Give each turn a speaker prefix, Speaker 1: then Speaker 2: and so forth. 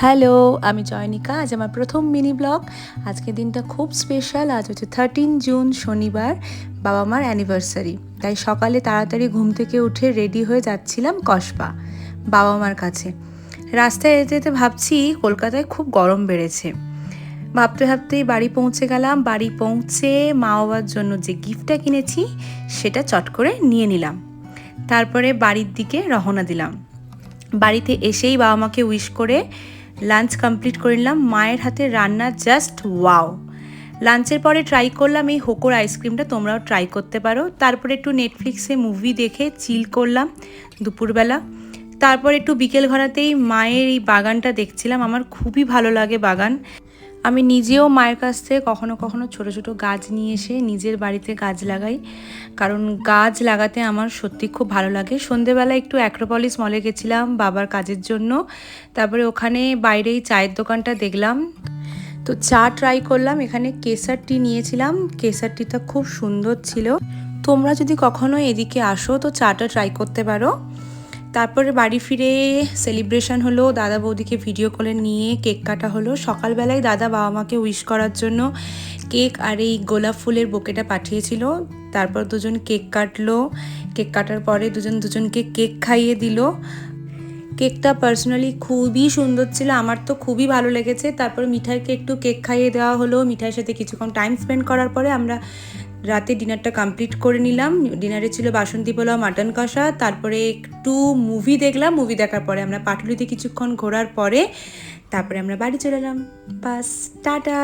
Speaker 1: Hello, আমি জয়নিকা। আজ আমার প্রথম মিনি ব্লগ। আজকের দিনটা খুব স্পেশাল। আজ হচ্ছে 13 জুন শনিবার, বাবা মার অ্যানিভার্সারি। তাই সকালে তাড়াতাড়ি ঘুম থেকে উঠে রেডি হয়ে যাচ্ছিলাম কসবা বাবা মার কাছে। রাস্তায় যেতে যেতে ভাবছি কলকাতায় খুব গরম বেড়েছে। ভাবতে ভাবতেই বাড়ি পৌঁছে গেলাম। বাড়ি পৌঁছে মা বাবার জন্য যে গিফটটা কিনেছি সেটা চট করে নিয়ে নিলাম। তারপরে বাড়ির দিকে রওনা দিলাম। বাড়িতে এসেই বাবা মাকে উইশ করে লাঞ্চ কমপ্লিট করে নিলাম। মায়ের হাতে রান্না জাস্ট ওয়াও। লাঞ্চের পরে ট্রাই করলাম এই হোকোর আইসক্রিমটা, তোমরাও ট্রাই করতে পারো। তারপরে একটু নেটফ্লিক্সে মুভি দেখে চিল করলাম দুপুরবেলা। তারপর একটু বিকেল ঘরাতেই মায়ের এই বাগানটা দেখছিলাম। আমার খুবই ভালো লাগে বাগান। আমি নিজেও মায়ের কাছ থেকে কখনো কখনো ছোট ছোট গাছ নিয়ে এসে নিজের বাড়িতে গাছ লাগাই, কারণ গাছ লাগাতে আমার সত্যি খুব ভালো লাগে। সন্ধেবেলা একটু অ্যাক্রোপলিস মলে গেছিলাম বাবার কাজের জন্য। তারপরে ওখানে বাইরেই চায়ের দোকানটা দেখলাম, তো চা ট্রাই করলাম। এখানে কেসার টি নিয়েছিলাম, কেসার টিটা খুব সুন্দর ছিল। তোমরা যদি কখনো এদিকে আসো তো চাটা ট্রাই করতে পারো। তারপরে বাড়ি ফিরে সেলিব্রেশন হলো, দাদা বৌদিকে ভিডিও কলে নিয়ে কেক কাটা হলো। সকালবেলায় দাদা বাবা মাকে উইশ করার জন্য কেক আর এই গোলাপ ফুলের বোকেটা পাঠিয়েছিল। তারপর দুজন কেক কাটলো। কেক কাটার পরে দুজনকে কেক খাইয়ে দিল। কেকটা পার্সোনালি খুবই সুন্দর ছিল, আমার তো খুবই ভালো লেগেছে। তারপর মিঠাইকে একটু কেক খাইয়ে দেওয়া হলো। মিঠাইয়ের সাথে কিছুক্ষণ টাইম স্পেন্ড করার পরে আমরা রাতে ডিনারটা কমপ্লিট করে নিলাম। ডিনারে ছিল বাসন্তী পোলাও, মাটন কষা। তারপরে একটু মুভি দেখলাম। মুভি দেখার পরে আমরা পাটুলিতে কিছুক্ষণ ঘোরার পরে তারপরে আমরা বাড়ি চলে এলাম। বাস, টাটা।